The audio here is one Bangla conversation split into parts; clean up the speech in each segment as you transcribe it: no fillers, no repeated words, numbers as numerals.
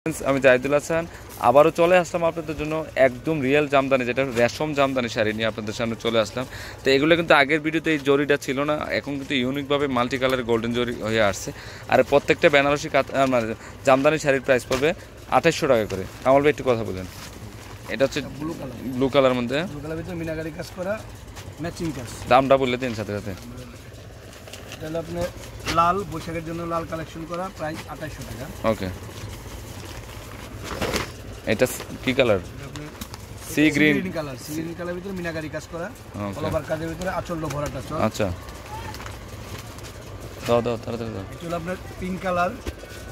আমি জাহিদুল হাসান আবারও চলে আসলাম আপনাদের জন্য একদম রিয়েল জামদানি, যেটা রেশম জামদানি শাড়ি নিয়ে আপনাদের সামনে চলে আসলাম। তো এগুলো কিন্তু আগের ভিডিওতে এই জরিটা ছিল না, এখন কিন্তু ইউনিকভাবে মাল্টি কালারের গোল্ডেন জরি হয়ে আসছে। আর প্রত্যেকটা বেনারসি মানে জামদানি শাড়ির প্রাইস পড়বে 2800 টাকা করে। কামাল ভাই একটু কথা বলেন। এটা হচ্ছে ব্লু কালার মধ্যে মিনাকারি কাজ করা ম্যাচিং কাজ। দামটা বললে দিন সাথে সাথে। তাহলে আপনি লাল বৈশাখের জন্য লাল কালেকশন করা প্রাইস 2800 টাকা। ওকে, এটা কি colour? Sea green colour. Sea green colour ভিতরে মিনাকারি কাজ করা, অল ওভার কাজের ভিতরে আঁচল ভরাটা চল। আচ্ছা, দাও দাও তাড়াতাড়ি দাও। এটা হলো আপনার পিঙ্ক কালার।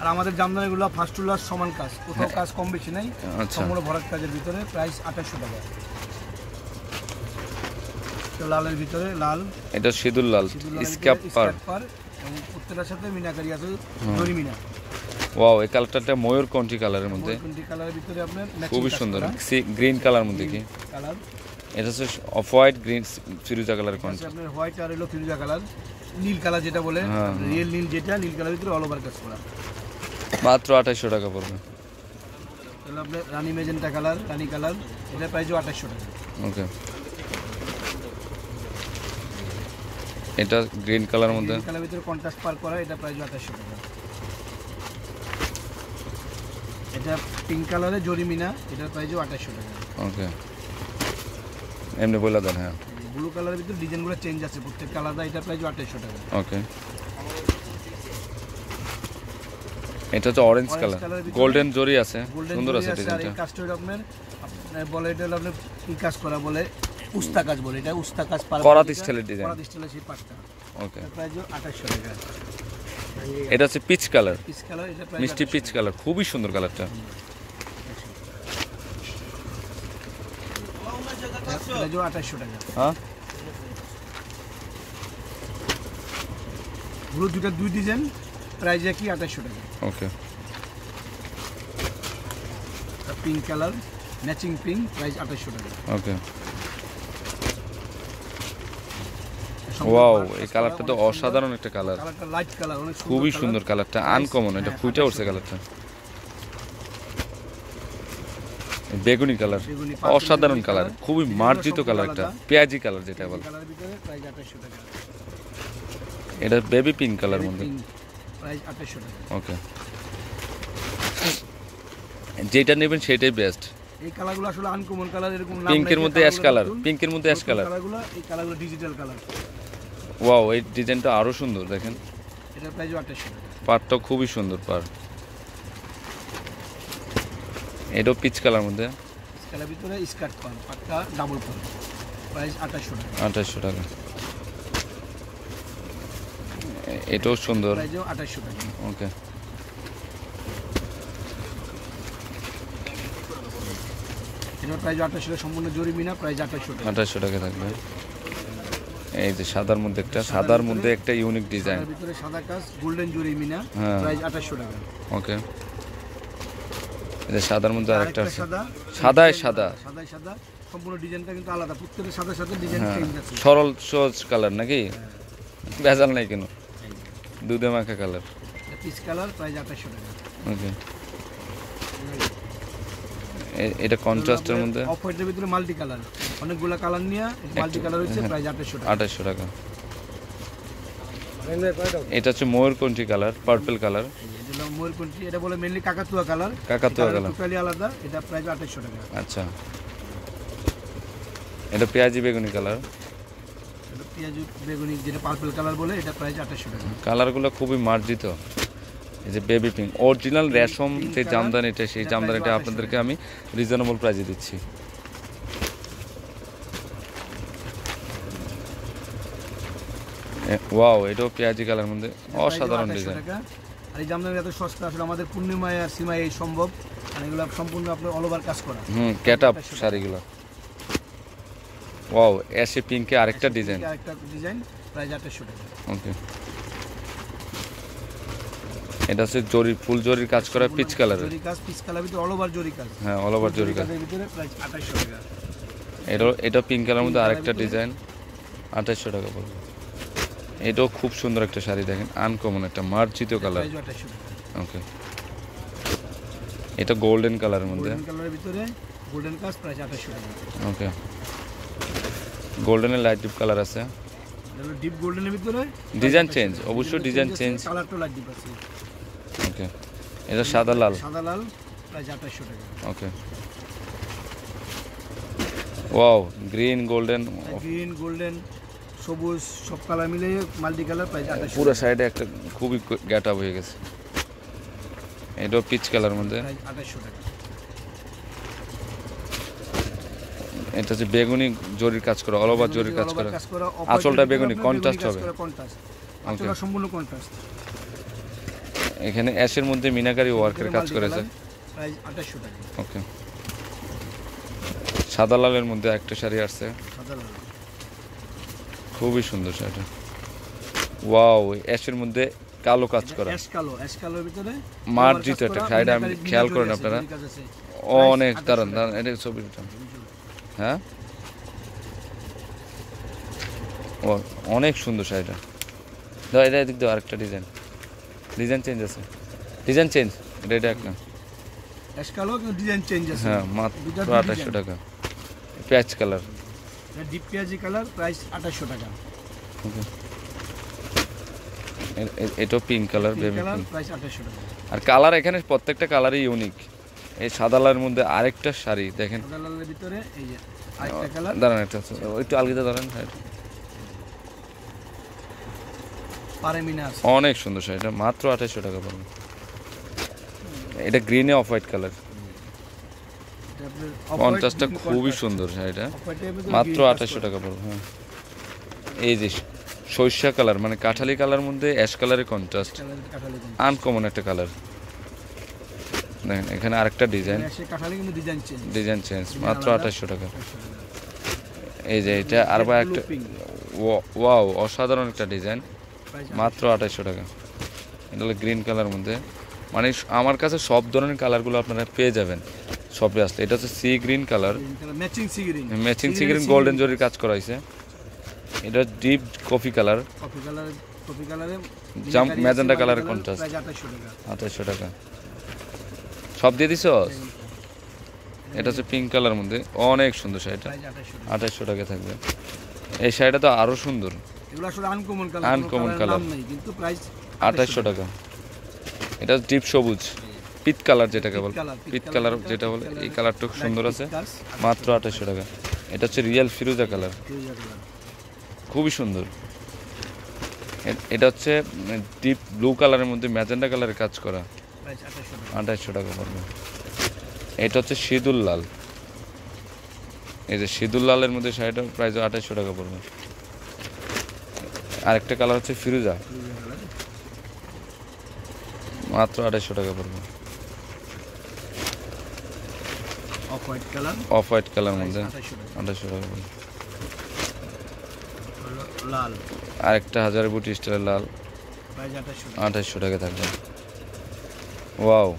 আর আমাদের জামদানিগুলো ফার্স্ট টু লাস্ট সমান কাজ, কোথাও কাজ কম বেশি নাই, সম্পূর্ণ ভরাট কাজের ভিতরে প্রাইস 2800 টাকা। তো লালের ভিতরে লাল, এটা সিঁদুর লাল স্ক্যাপ পার এবং প্রত্যেকটার সাথে মিনাকারি আছে জরি মিনা। ওয়াও, এই কালারটা ময়ূরকণ্ঠী কালারের মধ্যে, ময়ূরকণ্ঠী কালারের ভিতরে আপনার খুবই সুন্দর। গ্রিন কালার মধ্যে কি কালার? এটা হচ্ছে অফ হোয়াইট গ্রিন ফিরোজা কালার কোনটা? আপনার হোয়াইট আর হলো ফিরোজা কালার, নীল কালার যেটা বলে রিয়েল নীল, যেটা নীল কালারের ভিতরে অল ওভার কাজ করা, মাত্র 2800 টাকা পড়বে। তাহলে আপনার রানী মেজেন্টা কালার, রানী কালার, এটা প্রাইসও 2800 টাকা। ওকে, এটা গ্রিন কালার মধ্যে, গ্রিন কালারের ভিতরে কন্ট্রাস্ট পার করা, এটা প্রাইসও 2800 টাকা। এটা পিঙ্ক কালারে জরি মিনা, এটার প্রাইসও 2800 টাকা। ওকে, এমনি বলে দেন। হ্যাঁ, ব্লু কালারের ভিতরে ডিজাইনগুলো চেঞ্জ আছে প্রত্যেক আলাদা, এটা প্রাইসও 2800 টাকা। ওকে, এটা হচ্ছে অরেঞ্জ কালার, গোল্ডেন জরি আছে, সুন্দর আছে ডিজাইনটা। এই কাজটা আপনার বলে, এটা হলো আপনার কি কাজ করা বলে, উস্তা কাজ বলে, এটা উস্তা কাজ পার করাত স্টাইলের ডিজাইন, করাত স্টাইলের সেই পাটটা। ওকে, প্রাইসও 2800 টাকা। এটা হচ্ছে পিচ কালার, পিচ কালার, এটা প্রাইস মিষ্টি পিচ কালার, খুবই সুন্দর কালারটা। প্রাইসও 2800 টাকা। হ্যাঁ, পুরো দুই ডিজাইন প্রাইস কি 2800 টাকা। Okay, pink colour matching pink, price 2800 টাকা। ওকে, ওয়াও, এই কালারটা তো অসাধারণ একটা কালার, কালারটা লাইট কালার, অনেক খুবই সুন্দর কালারটা, আনকমন, এটা ফুটে উঠছে কালারটা। বেগুনি কালার, অসাধারণ কালার, খুবই মার্জিত কালার, একটা পেঁয়াজি কালার যেটা বলে। কালারের ভিতরে প্রাইস 2800 টাকা। এটা বেবি পিঙ্ক কালার মধ্যে, প্রাইস 2800 টাকা। ওকে, যেটা নেবেন সেটাই বেস্ট। এই কালারগুলো আসলে আনকমন কালার, এরকম নাম পিঙ্কের মধ্যে অ্যাশ কালার, পিঙ্কের মধ্যে অ্যাশ কালার, কালারগুলো, এই কালারগুলো ডিজিটাল কালার। ওয়াও, এই ডিজাইনটা আরো সুন্দর, দেখেন এটার প্রাইস 2800 টাকা। পাড়টা খুবই সুন্দর পাড়। এটাও পিচ কালার মধ্যে, কালার ভিতরে স্কার্ট পান, পাটটা ডাবল পান, প্রাইস 2800 টাকা। 2800 টাকা। এটাও সুন্দর, প্রাইসও 2800 টাকা। ওকে, এটার প্রাইস 2800 টাকা, সম্পূর্ণ জরি মিনা, প্রাইস 2800 টাকা। 2800 টাকা থাকবে। এই যে সাদার মধ্যে একটা, সাদার মধ্যে একটা ইউনিক ডিজাইন, এর ভিতরে সাদা কাজ গোল্ডেন জরি মিনা, প্রাইস 2800 টাকা। ওকে, এই যে সাদার মধ্যে আরেকটা আছে, সাদা, সাদায় সাদা, সাদায় সাদা, সম্পূর্ণ ডিজাইনটা কিন্তু আলাদা, প্রত্যেকটা সাদা সাদা ডিজাইন চেঞ্জ আছে। সরল সহজ কালার নাকি, ভেজাল নাই কেন, দুধে মাখা কালার। পিচ কালার, প্রাইস 2800 টাকা। ওকে, এটা কন্ট্রাস্টের মধ্যে, অফ হোয়াইটের ভিতরে মাল্টি কালার, অনেকগুলো কালার নিয়ে মাল্টি কালার হচ্ছে, প্রাইস 2800 টাকা। 2800 টাকা। এটা হচ্ছে ময়ূরকণ্ঠী কালার, পার্পল কালার, এটা ময়ূরকণ্ঠী, এটা বলে মেইনলি কাকাতুয়া কালার, কাকাতুয়া কালার, টোটালি আলাদা, এটা প্রাইস 2800 টাকা। আচ্ছা, এটা পেঁয়াজি বেগুনি কালার, এটা পেঁয়াজি বেগুনি যেটা পার্পল কালার বলে, এটা প্রাইস 2800 টাকা। কালারগুলো খুবই মার্জিত। এই যে বেবি পিঙ্ক, অরিজিনাল রেশম যে জামদানিটা, সেই জামদানিটা আপনাদেরকে আমি রিজনেবল প্রাইসে দিচ্ছি। ওয়াও, এটাও পেঁয়াজি কালার মধ্যে, অসাধারণ ডিজাইন। আর এই জামদানি এত সস্তা, আসলে আমাদের পূর্ণিমায় আর সীমায় এই সম্ভব, আর এগুলো সম্পূর্ণ আপনার অল ওভার কাজ করা। ক্যাট আপ শাড়িগুলো, ওয়াও, অ্যাশে পিঙ্কে আরেকটা ডিজাইন, প্রাইস 2800 টাকা। ওকে, এটা হচ্ছে জরি, ফুল জরির কাজ করা, পিচ কালার, জরি কাজ, পিচ কালার ভিতরে অল ওভার জরি কাজ, হ্যাঁ অল ওভার জরি কাজ, এর ভিতরে প্রাইস 2800 টাকা। এটা পিঙ্ক কালার মধ্যে আরেকটা ডিজাইন, 2800 টাকা পড়বে। এটাও খুব সুন্দর একটা শাড়ি, দেখেন আনকমন একটা মার্জিত কালার, ওকে, এটা গোল্ডেন কালারের মধ্যে। গোল্ডেন কালারের ভিতরে গোল্ডেন কাজ, প্রাইস 2800 টাকা। ওকে, গোল্ডেনের লাইট ডিপ কালার আছে, ডিপ গোল্ডেনের ভিতরে ডিজাইন চেঞ্জ, অবশ্যই ডিজাইন চেঞ্জ। কালারটা লাইট ডিপ আছে। ওকে, এটা সাদা লাল, সাদা লাল, প্রাইস 2800 টাকা। Okay. Wow, green golden, green golden সবুজ সব কালার মিলে মাল্টি কালার, প্রাইস 2800 পুরো সাইডে একটা খুবই গ্যাট আপ হয়ে গেছে। এটাও পিচ কালার মধ্যে, প্রাইস 2800 টাকা। এটা হচ্ছে বেগুনি জরির কাজ করা, অল ওভার জরির কাজ করা, আঁচলটা বেগুনি, কন্ট্রাস্ট হবে। আঁচলটা সম্পূর্ণ কন্ট্রাস্ট। এখানে অ্যাশের মধ্যে মিনাকারি ওয়ার্কের কাজ করেছে, প্রাইস 2800 টাকা। ওকে। সাদা লালের মধ্যে একটা শাড়ি আসছে, সাদা লাল, খুবই সুন্দর শাড়িটা। ওয়াও, অ্যাশের মধ্যে কালো কাজ করা, অ্যাশ কালোর ভিতরে মার্জিত একটা শাড়িটা, আমি খেয়াল করেন আপনারা, অনেক দারুণ দারুণ। এটা ছবিটা, হ্যাঁ, ও অনেক সুন্দর শাড়িটা। দাও, এটা এদিক দাও, আরেকটা ডিজাইন চেঞ্জ আছে, ডিজাইন চেঞ্জ, এটা একটা, অ্যাশ কালো কিন্তু ডিজাইন চেঞ্জ আছে। হ্যাঁ, মাত্র 2800 টাকা। পেঁয়াজ কালার, ডিপ পেঁয়াজি কালার, প্রাইস 2800 টাকা। ওকে। এটাও pink colour, baby colour, pink. Price 2800 টাকা। আর কালার এখানে প্রত্যেকটা কালারই ইউনিক। এই সাদা লালের মধ্যে আরেকটা শাড়ি দেখেন, সাদা লালের ভিতরে এই যে আরেকটা কালার, দাঁড়ান একটা আছে, একটু আলগিতে দাঁড়ান। পারেমিনা আছে। অনেক সুন্দর শাড়িটা, মাত্র 2800 টাকা পড়বে। এটা গ্রিনে অফ হোয়াইট কালার, কন্ট্রাস্টটা খুবই সুন্দর শাড়িটা, মাত্র 2800 টাকা পড়বে। হ্যাঁ, এই যে সরিষা কালার, মানে কাঠালি কালার মধ্যে অ্যাশ কালারের কন্ট্রাস্ট, আনকমন একটা কালার। দেখেন এখানে আরেকটা ডিজাইন চেঞ্জ, মাত্র 2800 টাকা। এই যে এটা আর একটা, ওয়াও, অসাধারণ একটা ডিজাইন, মাত্র 2800 টাকা। এটা হলো গ্রিন কালার মধ্যে, মানে আমার কাছে সব ধরনের কালারগুলো আপনারা পেয়ে যাবেন শপে আসলে। এটা হচ্ছে sea green colour, matching sea green golden জরির কাজ করা হয়েছে। এটা ডিপ কফি কালার, ম্যাজেন্টা কালারের কন্ট্রাস্ট, 2800 টাকা। সব দিয়ে দিছ। এটা হচ্ছে পিঙ্ক কালার মধ্যে, অনেক সুন্দর শাড়িটা, 2800 টাকা থাকবে। এই শাড়িটা তো আরো সুন্দর, আনকমন কালার, 2800 টাকা। এটা ডিপ সবুজ, পিত কালার যেটাকে বলে, পিত কালার যেটা বলে, এই কালারটা খুব সুন্দর আছে, মাত্র 2800 টাকা। এটা হচ্ছে রিয়েল ফিরোজা কালার, খুবই সুন্দর। এটা হচ্ছে ডিপ ব্লু কালারের মধ্যে ম্যাজেন্টা কালারের কাজ করা, 2800 টাকা পড়বে। এটা হচ্ছে সিঁদুর লাল, এই যে সিঁদুর লালের মধ্যে শাড়িটার প্রাইস 2800 টাকা পড়বে। আরেকটা কালার হচ্ছে ফিরোজা, মাত্র 2800 টাকা পড়বে। অফ হোয়াইট কালার মধ্যে 2800 টাকা পড়বে। লাল, আরেকটা হাজারে বুটি স্টাইলের লাল, 2800 টাকা থাকবে। ওয়াও,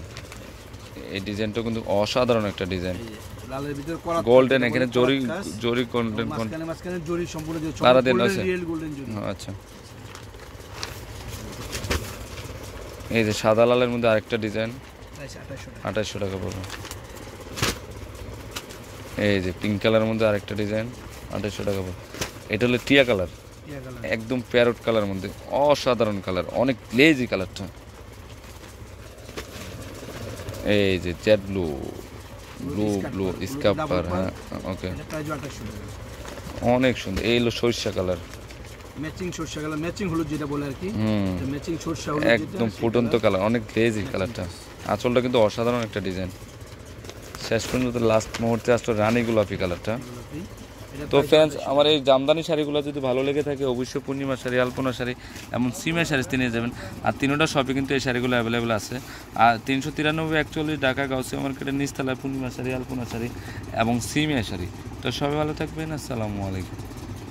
এই ডিজাইনটা কিন্তু অসাধারণ একটা ডিজাইন, লালের ভিতর গোল্ডেন, এখানে জরি গোল্ডেন, মাঝখানে জরি সম্পূর্ণ তারা দেন আছে। রিয়েল গোল্ডেন জরি। আচ্ছা, এই যে সাদা লালের মধ্যে আরেকটা ডিজাইন, 2800 টাকা পড়বে। এই যে পিঙ্ক কালারের মধ্যে আরেকটা ডিজাইন, 2800 টাকা পড়বে। এটা হলো টিয়া কালার, একদম প্যারট কালার মধ্যে, অসাধারণ কালার, অনেক গ্লেজি কালারটা। এই যে জেড ব্লু স্কাপার, হ্যাঁ, ওকে, অনেক সুন্দর। এই হলো সরিষা কালার, ম্যাচিং সরষা কালার, ম্যাচিং হলুদ যেটা বলে আর কি, ম্যাচিং সরষা হলুদ, একদম ফুটন্ত কালার, অনেক গ্লেজি কালারটা। আঁচলটা কিন্তু অসাধারণ একটা ডিজাইন। শেষ পর্যন্ত লাস্ট মুহূর্তে আসলে রানী গোলাপি কালারটা। তো ফ্রেন্ডস, আমার এই জামদানি শাড়িগুলো যদি ভালো লেগে থাকে, অবশ্যই পূর্ণিমা শাড়ি, আলপনা শাড়ি এবং সিমের শাড়ি নিয়ে যাবেন। আর তিনোটা শপে কিন্তু এই শাড়িগুলো অ্যাভেলেবেল আছে। আর 393-41 ঢাকা গাউসিয়া মার্কেটের নিচতলায় পূর্ণিমা শাড়ি, আলপনা শাড়ি এবং সিমের শাড়ি। তো সবাই ভালো থাকবেন, আসসালামু আলাইকুম।